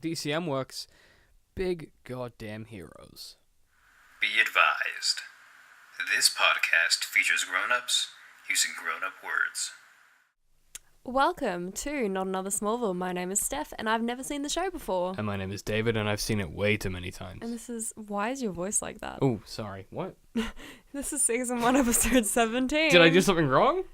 DCM.WORKS, big goddamn heroes. Be advised, this podcast features grown-ups using grown-up words. Welcome to Not Another Smallville. My name is Steph, and I've never seen the show before. And my name is David, and I've seen it way too many times. And this is... Why is your voice like that? Oh, sorry. What? This is season 1, episode 17. Did I do something wrong?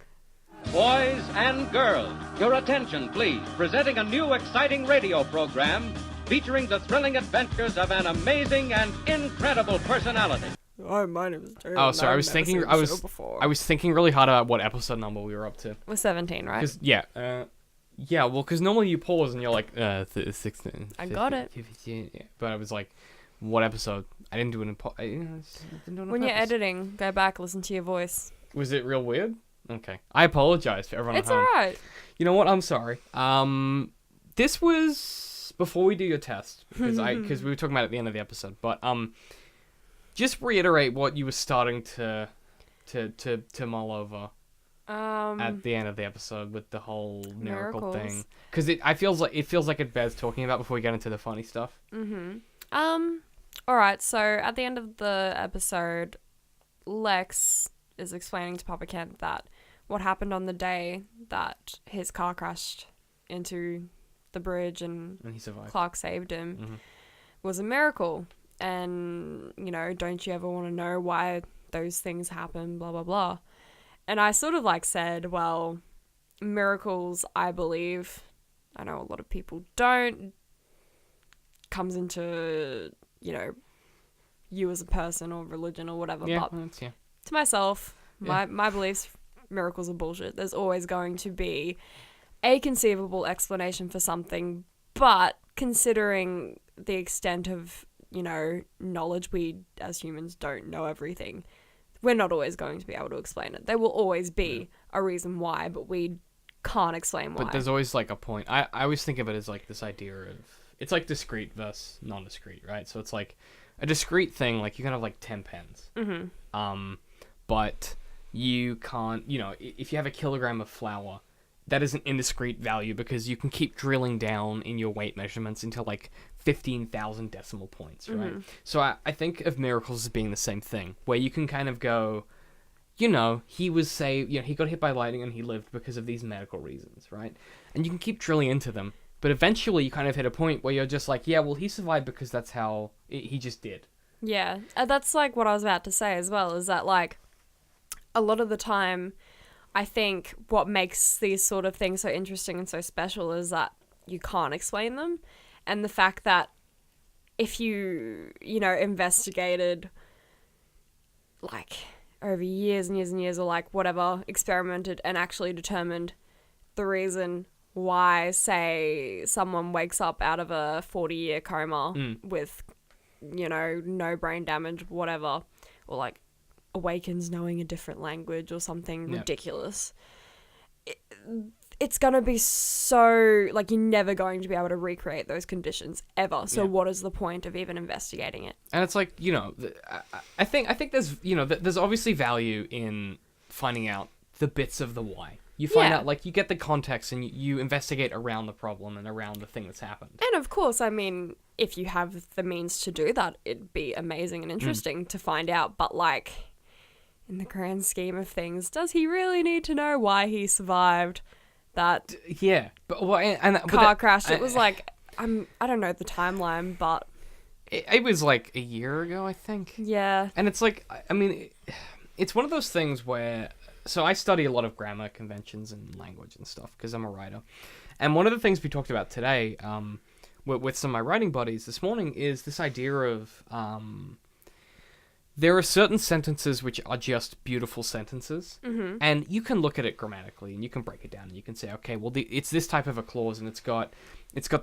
Boys and girls, your attention, please. Presenting a new exciting radio program featuring the thrilling adventures of an amazing and incredible personality. Oh, my name is David. Oh, sorry. I was thinking really hard about what episode number we were up to. We're 17, right? Because normally you pause and you're like, 16. I got it. 15, yeah. But I was like, what episode? I didn't do it When you're editing, go back, listen to your voice. Was it real weird? Okay. I apologize for everyone It's at home. alright. You know what? I'm sorry. This was before we do your test because we were talking about it at the end of the episode. But just reiterate what you were starting to mull over at the end of the episode with the whole miracle thing. Because it feels like it bears talking about before we get into the funny stuff. All right. So at the end of the episode, Lex is explaining to Papa Kent that what happened on the day that his car crashed into the bridge and he survived. Clark saved him was a miracle. And, you know, don't you ever want to know why those things happen, blah, blah, blah. And I sort of said, well, miracles, I believe, I know a lot of people don't, comes into, you know, you as a person or religion or whatever. Yeah, but to myself, my beliefs, miracles are bullshit. There's always going to be a conceivable explanation for something, but considering the extent of, you know, knowledge, we as humans don't know everything. We're not always going to be able to explain it. There will always be a reason why, but we can't explain why. But there's always a point. I always think of it as this idea of, it's discrete versus non-discrete, right? So it's a discrete thing, you can have 10 pens. But you can't, you know, if you have a kilogram of flour, that is an indiscrete value because you can keep drilling down in your weight measurements into 15,000 decimal points, right? So I think of miracles as being the same thing, where you can kind of go, you know, he got hit by lightning and he lived because of these medical reasons, right? And you can keep drilling into them, but eventually you kind of hit a point where you're just yeah, well, he survived because that's how he just did. Yeah, that's what I was about to say as well, is that a lot of the time, I think what makes these sort of things so interesting and so special is that you can't explain them. And the fact that if you know, investigated over years and years and years or whatever, experimented and actually determined the reason why, say, someone wakes up out of a 40-year coma with, you know, no brain damage, whatever, or awakens knowing a different language or something ridiculous. It's going to be so, you're never going to be able to recreate those conditions ever. So what is the point of even investigating it? And it's you know, I think there's, you know, there's obviously value in finding out the bits of the why. You find out, you get the context and you investigate around the problem and around the thing that's happened. And of course, I mean, if you have the means to do that, it'd be amazing and interesting to find out. But in the grand scheme of things, does he really need to know why he survived that car crash? It was I don't know the timeline, but it was a year ago, I think. Yeah. And it's I mean, it's one of those things where, so I study a lot of grammar conventions and language and stuff because I'm a writer. And one of the things we talked about today with some of my writing buddies this morning is this idea of there are certain sentences which are just beautiful sentences, and you can look at it grammatically and you can break it down and you can say, okay, well, it's this type of a clause and it's got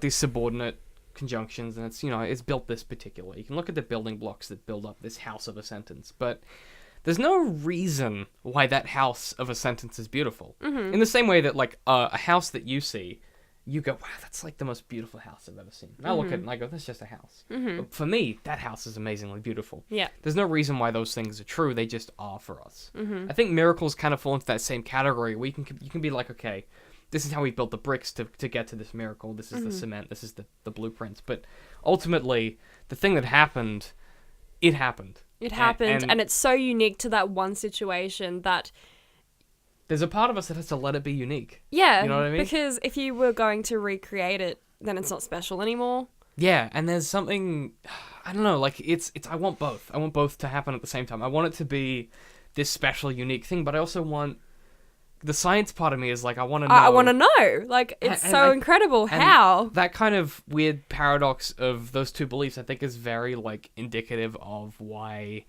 these subordinate conjunctions and it's, you know, it's built this particular. You can look at the building blocks that build up this house of a sentence, but there's no reason why that house of a sentence is beautiful. In the same way that a house that you see, you go, wow, that's the most beautiful house I've ever seen. And I look at it and I go, that's just a house. But for me, that house is amazingly beautiful. Yeah. There's no reason why those things are true. They just are for us. I think miracles kind of fall into that same category where you can be okay, this is how we built the bricks to get to this miracle. This is the cement. This is the blueprints. But ultimately, the thing that happened, it happened. It happened, and it's so unique to that one situation that... There's a part of us that has to let it be unique. Yeah, you know what I mean? Because if you were going to recreate it, then it's not special anymore. Yeah, and there's something, I don't know, like, it's. I want both. I want both to happen at the same time. I want it to be this special, unique thing, but I also want... The science part of me is like, I want to know... I want to know. Like, it's so incredible. How? That kind of weird paradox of those two beliefs, I think, is very, like, indicative of why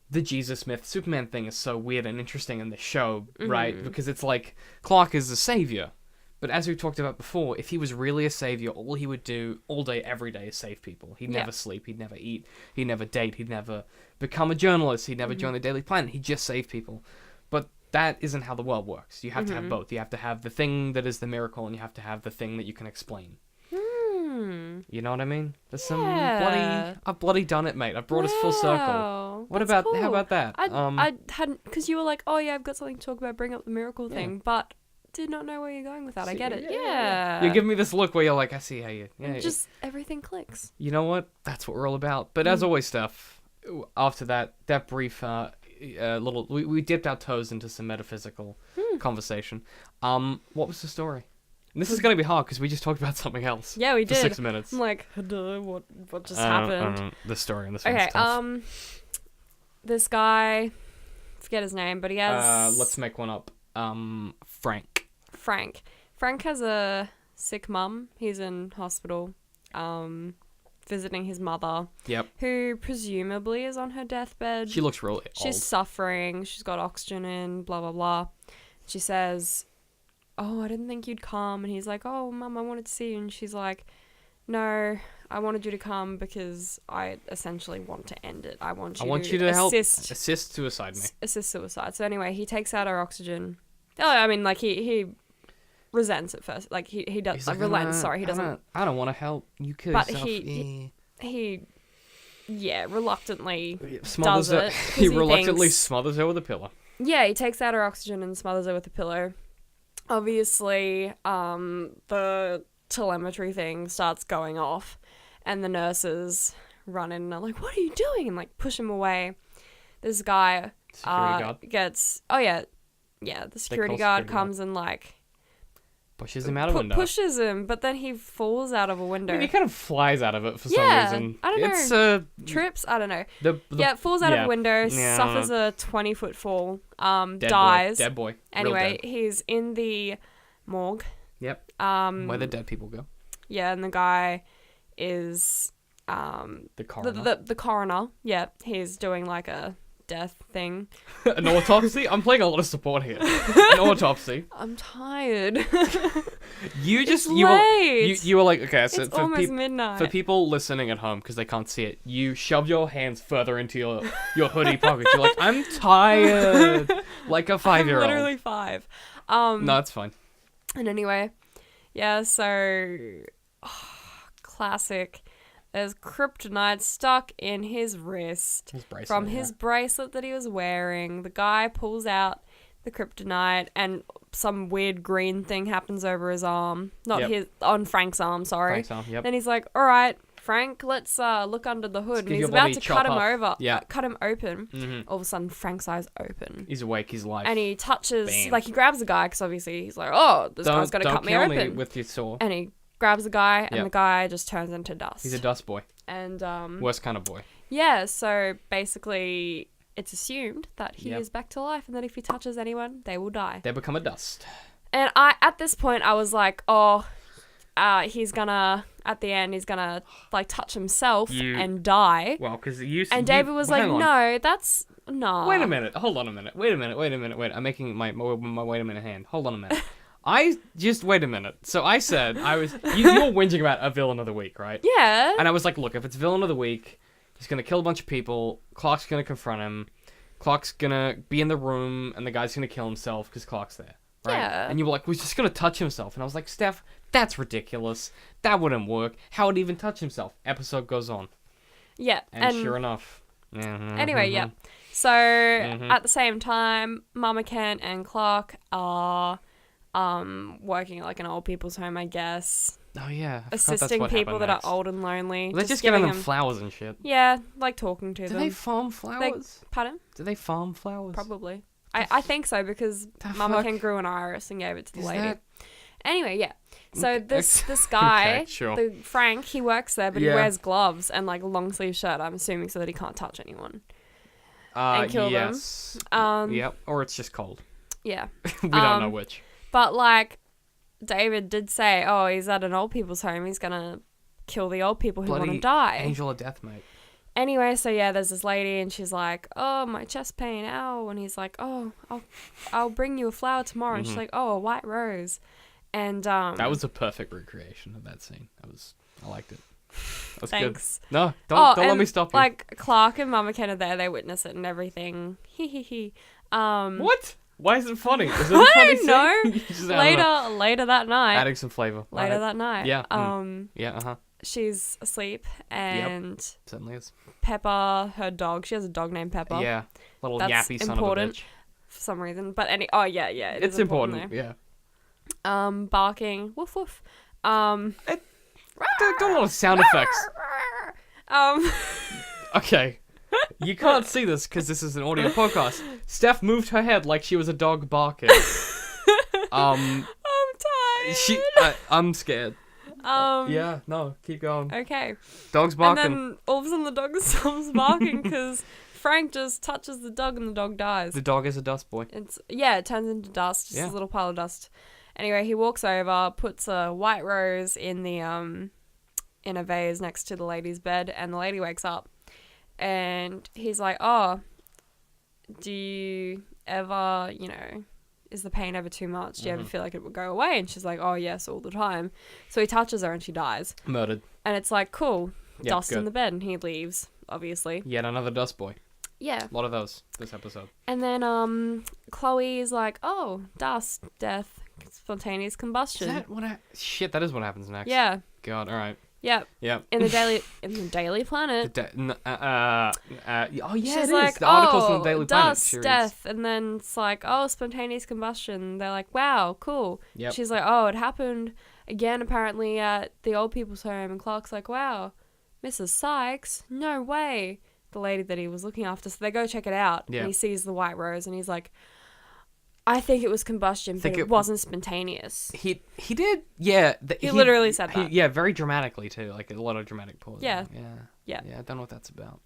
the Jesus myth Superman thing is so weird and interesting in the show, right? Because it's like, Clark is a savior. But as we talked about before, if he was really a savior, all he would do all day, every day is save people. He'd never sleep. He'd never eat. He'd never date. He'd never become a journalist. He'd never join the Daily Planet. He'd just save people. But that isn't how the world works. You have to have both. You have to have the thing that is the miracle, and you have to have the thing that you can explain. You know what I mean? There's some I've bloody done it, mate. I've brought us full circle. What about, cool. how about that? I hadn't, because you were like, oh yeah, I've got something to talk about, bring up the miracle thing, but did not know where you're going with that. I get it. Yeah. You're giving me this look where you're like, I see how you... Yeah, just everything clicks. You know what? That's what we're all about. But as always, Steph, after that brief little... We dipped our toes into some metaphysical conversation. What was the story? And this is going to be hard because we just talked about something else. Yeah, we for did. 6 minutes. I'm like, what just happened? The story in this Okay, one's tough. this guy, forget his name, but he has... let's make one up. Frank. Frank has a sick mum. He's in hospital, visiting his mother. Yep. Who presumably is on her deathbed. She looks really old. She's suffering. She's got oxygen in, blah, blah, blah. She says, oh, I didn't think you'd come. And he's like, oh, Mum, I wanted to see you. And she's like, no, I wanted you to come because I essentially want to end it. I want you to help assist suicide me. Assist suicide. So anyway, he takes out her oxygen. Oh, I mean, like, he resents at first. Like, he does, like, relents, sorry. He doesn't. I don't want to help you kill yourself. But he reluctantly smothers does it. He reluctantly smothers her with a pillow. Yeah, he takes out her oxygen and smothers her with a pillow. Obviously, the telemetry thing starts going off, and the nurses run in and are like, what are you doing? And, like, push him away. This guy gets... Oh, yeah. Yeah, the security guard comes and, like... Pushes him out of a window. Pushes him, but then he falls out of a window. I mean, he kind of flies out of it for some reason. I don't know. Trips? I don't know. Falls out of a window, suffers a 20-foot fall, dies. Dead boy. Anyway, he's in the morgue. Yep. Where the dead people go. Yeah, and the guy is... the coroner. The coroner. Yeah, he's doing, like, a death thing. An autopsy? I'm playing a lot of support here. An autopsy. I'm tired. You were like, okay, so it's almost midnight. For people listening at home, because they can't see it, you shoved your hands further into your hoodie pocket. You're like, I'm tired. Like a 5-year-old. I'm literally 5. No, it's fine. And anyway, yeah, so... classic. There's kryptonite stuck in his wrist from his bracelet that he was wearing. The guy pulls out the kryptonite and some weird green thing happens over his arm. On Frank's arm, sorry. Frank's arm, yep. Then he's like, all right, Frank, let's look under the hood. And he's about to cut him open. Mm-hmm. All of a sudden, Frank's eyes open. He's awake, he's alive. And he touches, he grabs the guy because obviously he's like, oh, this guy's going to cut me open. Don't kill me with your saw. And he grabs the guy, and the guy just turns into dust. He's a dust boy. And worst kind of boy. Yeah, so basically it's assumed that he is back to life and that if he touches anyone, they will die. They become a dust. And at this point I was like, he's gonna, at the end, he's gonna, like, touch himself and die. Well, because David was like, no, that's... No. Wait a minute. Hold on a minute. Wait. I'm making my wait a minute hand. Hold on a minute. Wait a minute. So I said, you were whinging about a villain of the week, right? Yeah. And I was like, look, if it's villain of the week, he's going to kill a bunch of people, Clark's going to confront him, Clark's going to be in the room, and the guy's going to kill himself because Clark's there, right? Yeah. And you were like, well, he's just going to touch himself. And I was like, Steph, that's ridiculous. That wouldn't work. How would he even touch himself? Episode goes on. Yeah. And sure enough. Anyway, yeah. So, at the same time, Mama Kent and Clark are... working at like an old people's home, I guess. Oh yeah, Assisting people that are old and lonely. Well, they're just giving them flowers and shit. Yeah, like talking to them. Do they farm flowers? Pardon? Do they farm flowers? Probably. I think so, because Mama Ken grew an iris and gave it to the lady. Anyway, yeah. So this guy, okay, sure. the Frank, he works there, but he Yeah. wears gloves and like a long sleeve shirt. I'm assuming so that he can't touch anyone and kill yes. them. Yep. Or it's just cold. Yeah. We don't know which. But like David did say, oh, he's at an old people's home. He's gonna kill the old people who want to die. Angel of death, mate. Anyway, so yeah, there's this lady and she's like, oh, my chest pain, ow. And he's like, oh, I'll bring you a flower tomorrow. And she's like, oh, a white rose. And that was a perfect recreation of that scene. I liked it. That was thanks. Good. No, don't let me stop you. Like Clark and Mama Ken are there, they witness it and everything. Hee. What? Why is it funny? Is it a funny scene? No. Later that night. Adding some flavor. Later that night. Yeah. Yeah. She's asleep and certainly is. Pepper, her dog. She has a dog named Pepper. Yeah. Little That's yappy son important of a bitch. for some reason. But yeah. It's important. Yeah. Barking. Woof woof. Don't a lot of sound effects. Okay. You can't see this because this is an audio podcast. Steph moved her head like she was a dog barking. I'm tired. I'm scared. Yeah, no, keep going. Okay. Dog's barking. And then all of a sudden the dog stops barking because Frank just touches the dog and the dog dies. The dog is a dust boy. It turns into dust, just a little pile of dust. Anyway, he walks over, puts a white rose in the in a vase next to the lady's bed, and the lady wakes up. And he's like, oh, do you ever, is the pain ever too much? Do you ever feel like it would go away? And she's like, oh, yes, all the time. So he touches her and she dies. Murdered. And it's like, cool, dust good. In the bed. And he leaves, obviously. Yet another dust boy. Yeah. A lot of those this episode. And then Chloe is like, oh, dust, death, spontaneous combustion. Is that shit, that is what happens next. Yeah. God, alright. Yep. Yep. In the Daily Planet. Oh yeah, She's it like, is. The articles from the Daily Planet dust, series. death, and then it's like, oh, spontaneous combustion. They're like, wow, cool. Yep. She's like, oh, it happened again apparently at the old people's home, and Clark's like, wow, Mrs. Sykes, no way. The lady that he was looking after. So they go check it out, and he sees the white rose, and he's like, I think it was combustion, but it wasn't spontaneous. He did, yeah. He literally said that. Yeah, very dramatically too, like a lot of dramatic pause. Yeah. Yeah. I don't know what that's about.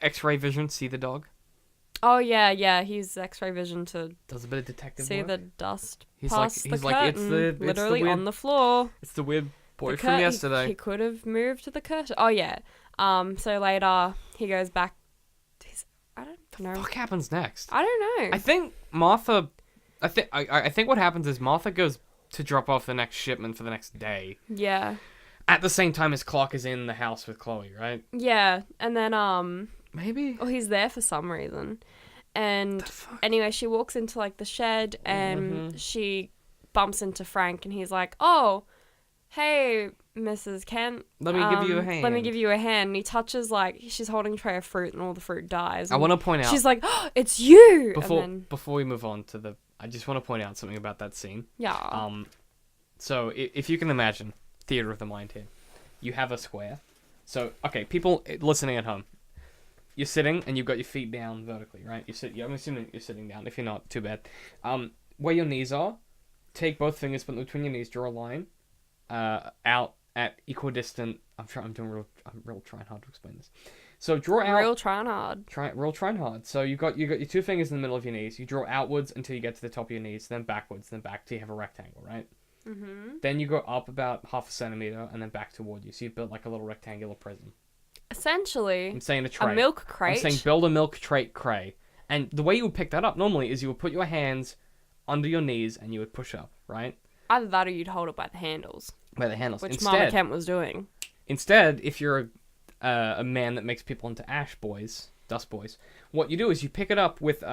X-ray vision, see the dog. Oh yeah. He's X-ray vision to does a bit of detective see work. the dust He's past like, the it's curtain, the literally weird, on the floor. It's the weird boy from yesterday. He could have moved to the curtain. Oh yeah. So later he goes back. I don't know. What the fuck happens next? I don't know. I think Martha. I think what happens is Martha goes to drop off the next shipment for the next day. Yeah. At the same time as Clark is in the house with Chloe, right? Yeah, and then maybe. Oh, he's there for some reason, and anyway, she walks into like the shed and she bumps into Frank, and he's like, "Oh, hey, Mrs. Kent. Let me give you a hand. Let me give you a hand." And he touches, like, she's holding a tray of fruit and all the fruit dies. I want to point out. She's like, "Oh, it's you!" Before we move on to I just want to point out something about that scene. Yeah. So if you can imagine, theater of the mind here. You have a square. So, okay, people listening at home. You're sitting and you've got your feet down vertically, right? I'm assuming you're sitting down. If you're not, too bad. Where your knees are, take both fingers, put them between your knees, draw a line. Out at equidistant. I'm real trying hard to explain this. So draw out. Real trying hard. Real trying hard. So you got your two fingers in the middle of your knees. You draw outwards until you get to the top of your knees, then backwards, then back till you have a rectangle, right? Mm-hmm. Then you go up about 0.5 centimeter and then back toward you. So you build like a little rectangular prism. Essentially, I'm saying a tray. A milk crate. I'm saying build a milk crate. And the way you would pick that up normally is you would put your hands under your knees and you would push up, right? Either that or you'd hold it by the handles. By the handles. Which Mama Kent was doing. Instead, if you're a man that makes people into dust boys, what you do is you pick it up with,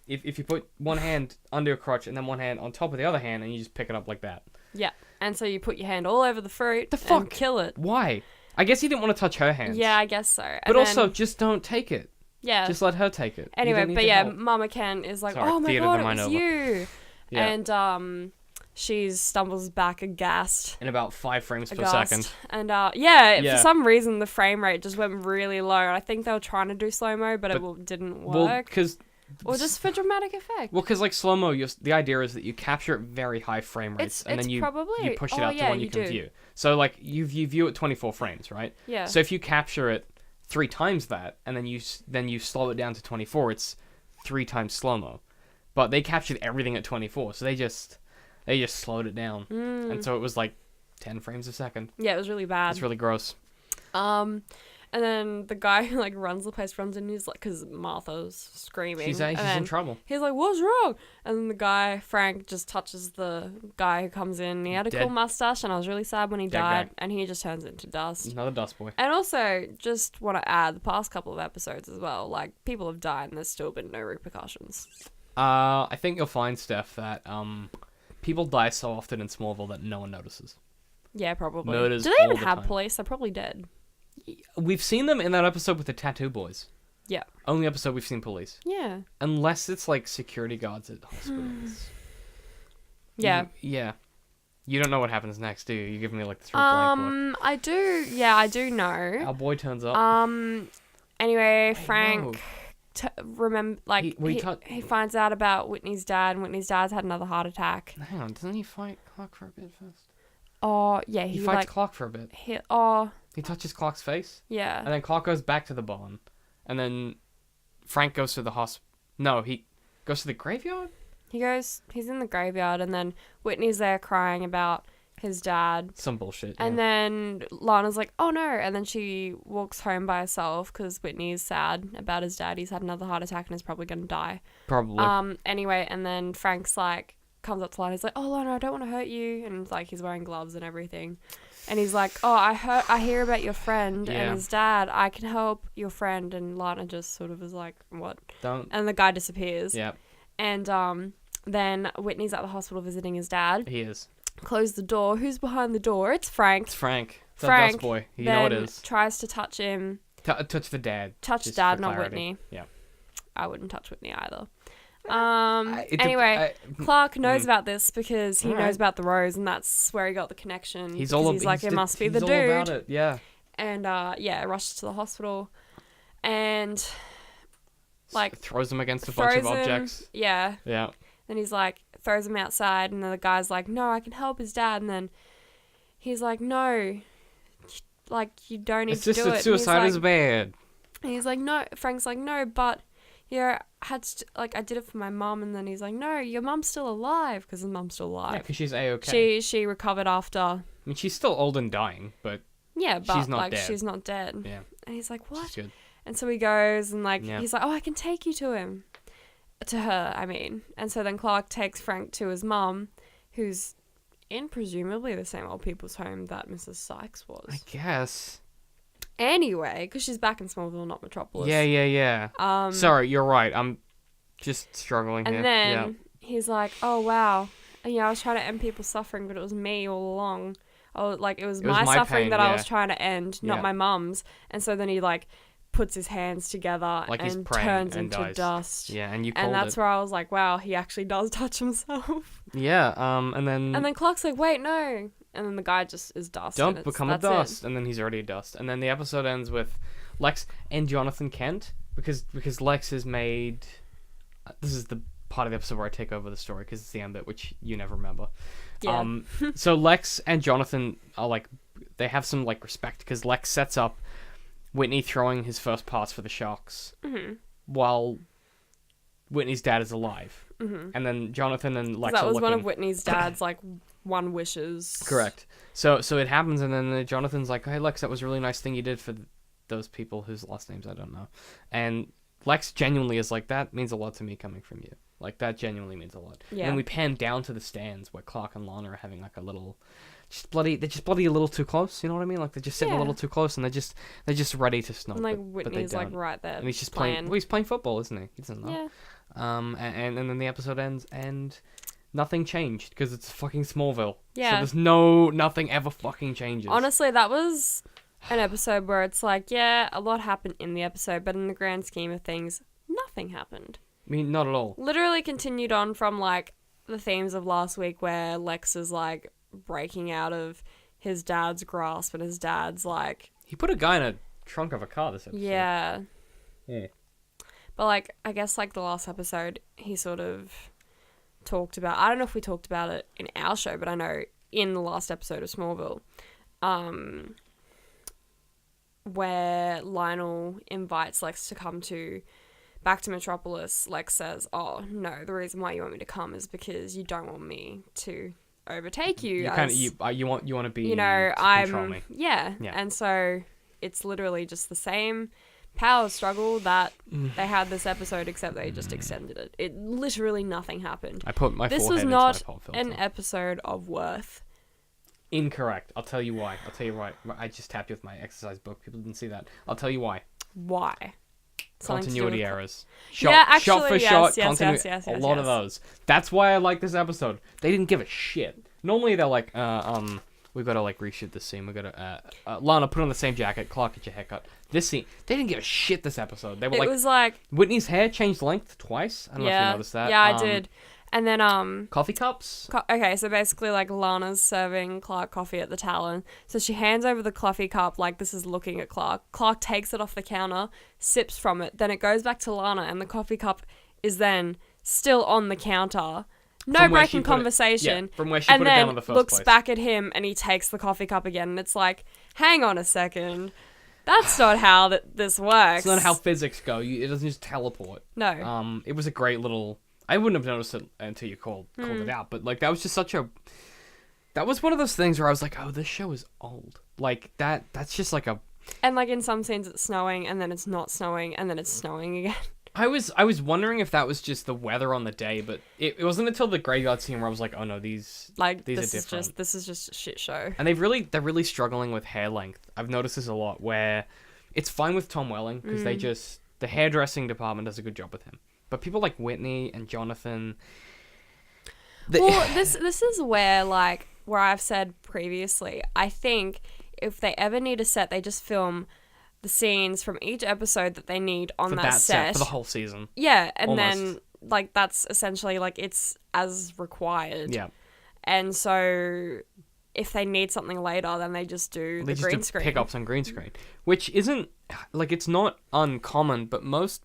if you put one hand under your crotch and then one hand on top of the other hand and you just pick it up like that. Yeah. And so you put your hand all over the fruit and kill it. Why? I guess he didn't want to touch her hands. Yeah, I guess so. But also, just don't take it. Yeah. Just let her take it. Anyway, but yeah, Mama Kent is like, sorry, oh my god, it was you. Yeah. And she stumbles back aghast. In about 5 frames per second. And Yeah. for some reason the frame rate just went really low. I think they were trying to do slow-mo, but it didn't work. Well, because... Or just for dramatic effect. Well, because like slow-mo, the idea is that you capture at very high frame rates, and then you push it out to one you can view. So like you view at 24 frames, right? Yeah. So if you capture it 3 times that, and then you slow it down to 24, it's 3 times slow-mo. But they captured everything at 24, so they just slowed it down, and so it was like 10 frames a second. Yeah, it was really bad. It's really gross. And then the guy who like runs the place runs in, and he's like, because Martha's screaming. He's in trouble. He's like, "What's wrong?" And then the guy, Frank, just touches the guy who comes in. He had a cool mustache, and I was really sad when he died. And he just turns into dust. Another dust boy. And also, just want to add the past couple of episodes as well. Like, people have died, and there's still been no repercussions. I think you'll find, Steph, that people die so often in Smallville that no one notices. Yeah, probably. Murders Do they even all the have time. police? They're probably dead. We've seen them in that episode with the tattoo boys. Yeah. Only episode we've seen police. Yeah. Unless it's like security guards at hospitals. Yeah. Yeah. You don't know what happens next, do you? You're giving me like this blank look. I do. Yeah, I do know. Our boy turns up. Anyway, Wait, Frank he finds out about Whitney's dad, and Whitney's dad's had another heart attack. Hang on, doesn't he fight Clark for a bit first? Oh, yeah, he fights Clark for a bit. He touches Clark's face. Yeah. And then Clark goes back to the barn. And then Frank goes to the hospital. No, he goes to the graveyard? He's in the graveyard, and then Whitney's there crying about his dad. Some bullshit. And then Lana's like, "Oh no," and then she walks home by herself because Whitney's sad about his dad. He's had another heart attack and is probably going to die. Probably. Anyway, and then Frank's like, comes up to Lana. He's like, "Oh, Lana, I don't want to hurt you," and like he's wearing gloves and everything. And he's like, "Oh, I hear about your friend and his dad. I can help your friend." And Lana just sort of is like, "What?" Don't. And the guy disappears. Yeah. And then Whitney's at the hospital visiting his dad. He is. Close the door. Who's behind the door? It's Frank. It's Frank. It's Frank, that dust boy. You know it is. Tries to touch him. Touch the dad. Touch dad, not Whitney. Yeah. I wouldn't touch Whitney either. Clark knows about this because he knows about the rose, and that's where he got the connection. He's like, it must be the dude. He's all about it, yeah. And rushes to the hospital, and like throws him against a bunch of objects. Yeah. Yeah. Then he's like throws him outside, and then the guy's like, "No, I can help his dad." And then he's like, "No, like you don't need to do it." Suicide is bad. And he's like, "No." Frank's like, "No, but yeah, I did it for my mum." And then he's like, "No, your mum's still alive," because his mum's still alive. Yeah, because she's A-okay. She recovered after. I mean, she's still old and dying, but yeah, but she's not dead. She's not dead. Yeah. And he's like, "What?" She's good. And so he goes and he's like, "Oh, I can take you to him." To her, I mean. And so then Clark takes Frank to his mum, who's in presumably the same old people's home that Mrs. Sykes was. I guess. Anyway, because she's back in Smallville, not Metropolis. Yeah. Sorry, you're right. I'm just struggling here. And then he's like, "Oh, wow. And, yeah, I was trying to end people's suffering, but it was me all along. Oh, like, it was my suffering pain, that I was trying to end, not my mum's." And so then he, puts his hands together and turns into dies. Dust. Yeah, and you called it. And that's where I was like, wow, he actually does touch himself. Yeah, and then... And then Clark's like, "Wait, no." And then the guy just is dust. Don't become a dust. And then he's already a dust. And then the episode ends with Lex and Jonathan Kent, because Lex has made... This is the part of the episode where I take over the story, because it's the end bit, which you never remember. Yeah. So Lex and Jonathan are, they have some, respect, because Lex sets up Whitney throwing his first pass for the Sharks while Whitney's dad is alive. Mm-hmm. And then Jonathan and Lex that was are one of Whitney's dad's, one wishes. Correct. So it happens, and then Jonathan's like, "Hey, Lex, that was a really nice thing you did for those people whose last names I don't know." And Lex genuinely is like, "That means a lot to me coming from you. That genuinely means a lot." Yeah. And then we pan down to the stands where Clark and Lana are having, a little... they're just bloody a little too close, you know what I mean? They're just sitting a little too close, and they're just ready to snob. And Whitney's right there. And he's just playing. Well, he's playing football, isn't he? He doesn't know. Yeah. And then the episode ends, and nothing changed because it's fucking Smallville. Yeah. So there's nothing ever fucking changes. Honestly, that was an episode where it's a lot happened in the episode, but in the grand scheme of things, nothing happened. I mean, not at all. Literally continued on from the themes of last week where Lex is like breaking out of his dad's grasp and his dad's like... He put a guy in a trunk of a car this episode. Yeah. Yeah. But like, I guess like the last episode, he sort of talked about... I don't know if we talked about it in our show, but I know in the last episode of Smallville, where Lionel invites Lex to come back to Metropolis, Lex says, "Oh no, the reason why you want me to come is because you don't want me to overtake you. You want to be, control me." Yeah, and so it's literally just the same power struggle that they had this episode, except they just extended it. It literally nothing happened. I put my This forehead was into not my pop filter. an episode of Worth. Incorrect. I'll tell you why. I just tapped you with my exercise book. People didn't see that. I'll tell you why. Why? Continuity errors. Actually, shot for yes, shot. yes, continuity. yes, a lot of those. That's why I like this episode. They didn't give a shit. Normally they're like, we gotta like reshoot this scene. We gotta, Lana, put on the same jacket. Clark, get your haircut. This scene, they didn't give a shit. This episode, they were It was like Whitney's hair changed length twice. I don't know if you noticed that. Yeah, I did. And then coffee cups. Okay, so basically like Lana's serving Clark coffee at the Talon. So she hands over the coffee cup like this is looking at Clark. Clark takes it off the counter, sips from it. Then it goes back to Lana and the coffee cup is then still on the counter. No breaking conversation. From where she put it down in the first place. And then looks back at him and he takes the coffee cup again. And it's like, hang on a second. That's not how this works. It's not how physics go. It doesn't just teleport. No. It was a great little... I wouldn't have noticed it until you called it out. But like that was just such a... That was one of those things where I was like, oh, this show is old. Like that's just like a... And like in some scenes it's snowing and then it's not snowing and then it's snowing again. I was wondering if that was just the weather on the day, but it wasn't until the graveyard scene where I was like, oh no, these are different. This is just a shit show. And they're really struggling with hair length. I've noticed this a lot where it's fine with Tom Welling because the hairdressing department does a good job with him. But people like Whitney and Jonathan... Well, this is where I've said previously, I think if they ever need a set, they just film the scenes from each episode that they need on that set. For the whole season. Yeah, and Almost. then that's essentially it's as required. Yeah. And so if they need something later, then they just do the green screen. Pick up some green screen. Which isn't... it's not uncommon, but most...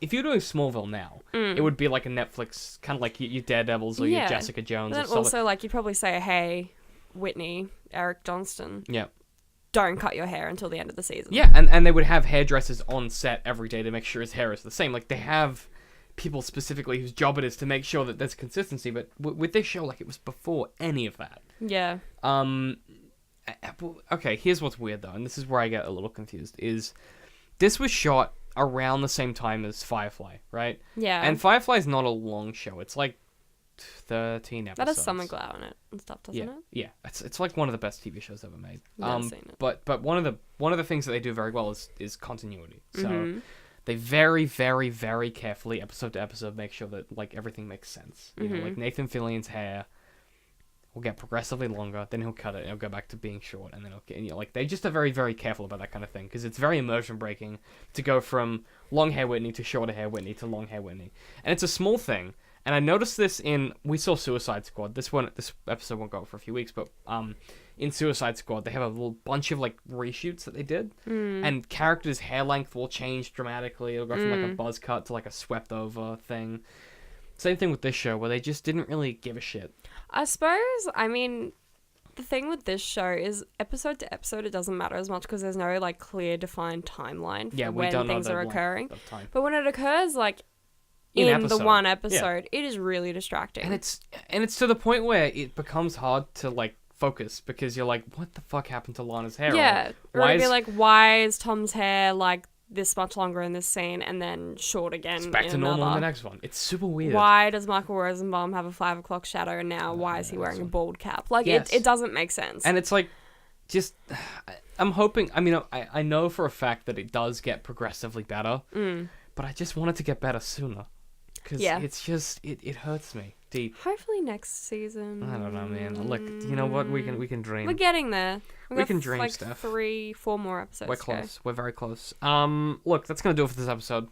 if you're doing Smallville now, it would be like a Netflix, kind of like your Daredevils or your Jessica Jones. But then also, you'd probably say, hey, Whitney, Eric Johnston. Yeah. Don't cut your hair until the end of the season. Yeah, and they would have hairdressers on set every day to make sure his hair is the same. They have people specifically whose job it is to make sure that there's consistency, but with this show, it was before any of that. Yeah. Okay, here's what's weird, though, and this is where I get a little confused, is this was shot around the same time as Firefly, right? Yeah. And Firefly's not a long show. It's 13 episodes. That has Summer Glau in it and stuff, doesn't it? Yeah. It's one of the best TV shows ever made. Never seen it. But one of the things that they do very well is continuity. So they very, very, very carefully, episode to episode, make sure that everything makes sense. You know, Nathan Fillion's hair will get progressively longer, then he'll cut it and it'll go back to being short, and then it'll get, they just are very, very careful about that kind of thing, because it's very immersion breaking to go from long hair Whitney to shorter hair Whitney to long hair Whitney. And it's a small thing, and I noticed this we saw Suicide Squad. This episode won't go for a few weeks, but in Suicide Squad they have a little bunch of reshoots that they did, and characters' hair length will change dramatically. It'll go from a buzz cut to a swept over thing. Same thing with this show, where they just didn't really give a shit. I suppose, the thing with this show is episode to episode it doesn't matter as much because there's no clear defined timeline for when things are occurring. But when it occurs in the one episode, it is really distracting. And it's to the point where it becomes hard to focus, because you're like, what the fuck happened to Lana's hair? Yeah. Or it'd be why is Tom's hair this much longer in this scene and then short again? It's back to normal in the next one. It's super weird. Why does Michael Rosenbaum have a 5 o'clock shadow and now why is he wearing a bald cap? It doesn't make sense. And it's just, I'm hoping, I know for a fact that it does get progressively better, but I just want it to get better sooner. Because it's just, it hurts me deep. Hopefully next season. I don't know, man. Look, you know what? We can dream. We're getting there. We can dream stuff. 3-4 more episodes. We're close. We're very close. Look, that's gonna do it for this episode.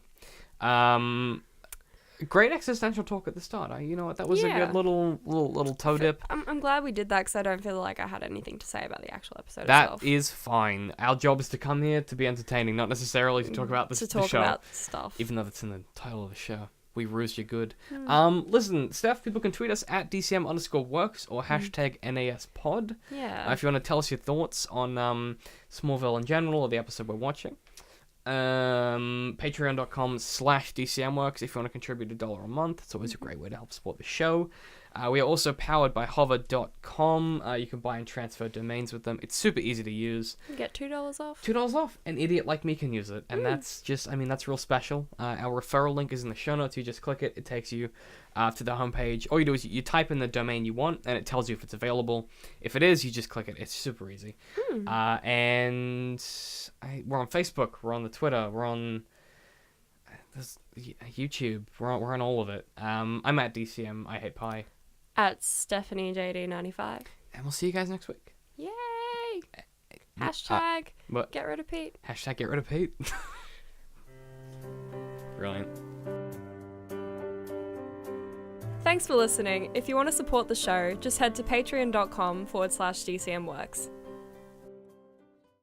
Great existential talk at the start. You know what? That was a good little toe dip. I'm glad we did that because I don't feel like I had anything to say about the actual episode That itself. is fine. Our job is to come here to be entertaining, not necessarily to talk about the show. About stuff. Even though that's in the title of the show. We ruse you good. Listen, Steph, people can tweet us at DCM_works or hashtag NASpod. Yeah. If you want to tell us your thoughts on Smallville in general or the episode we're watching. Patreon.com/DCMWorks if you want to contribute $1 a month. It's always a great way to help support the show. We are also powered by hover.com. You can buy and transfer domains with them. It's super easy to use. You get $2 off. $2 off. An idiot like me can use it. And that's just, that's real special. Our referral link is in the show notes. You just click it. It takes you to the homepage. All you do is you type in the domain you want, and it tells you if it's available. If it is, you just click it. It's super easy. And we're on Facebook. We're on the Twitter. We're on YouTube. We're on all of it. I'm at DCM. I hate pie. At StephanieJD95. And we'll see you guys next week. Yay! Hashtag what? Get rid of Pete. Hashtag Get rid of Pete. Brilliant. Thanks for listening. If you want to support the show, just head to patreon.com/DCMWorks.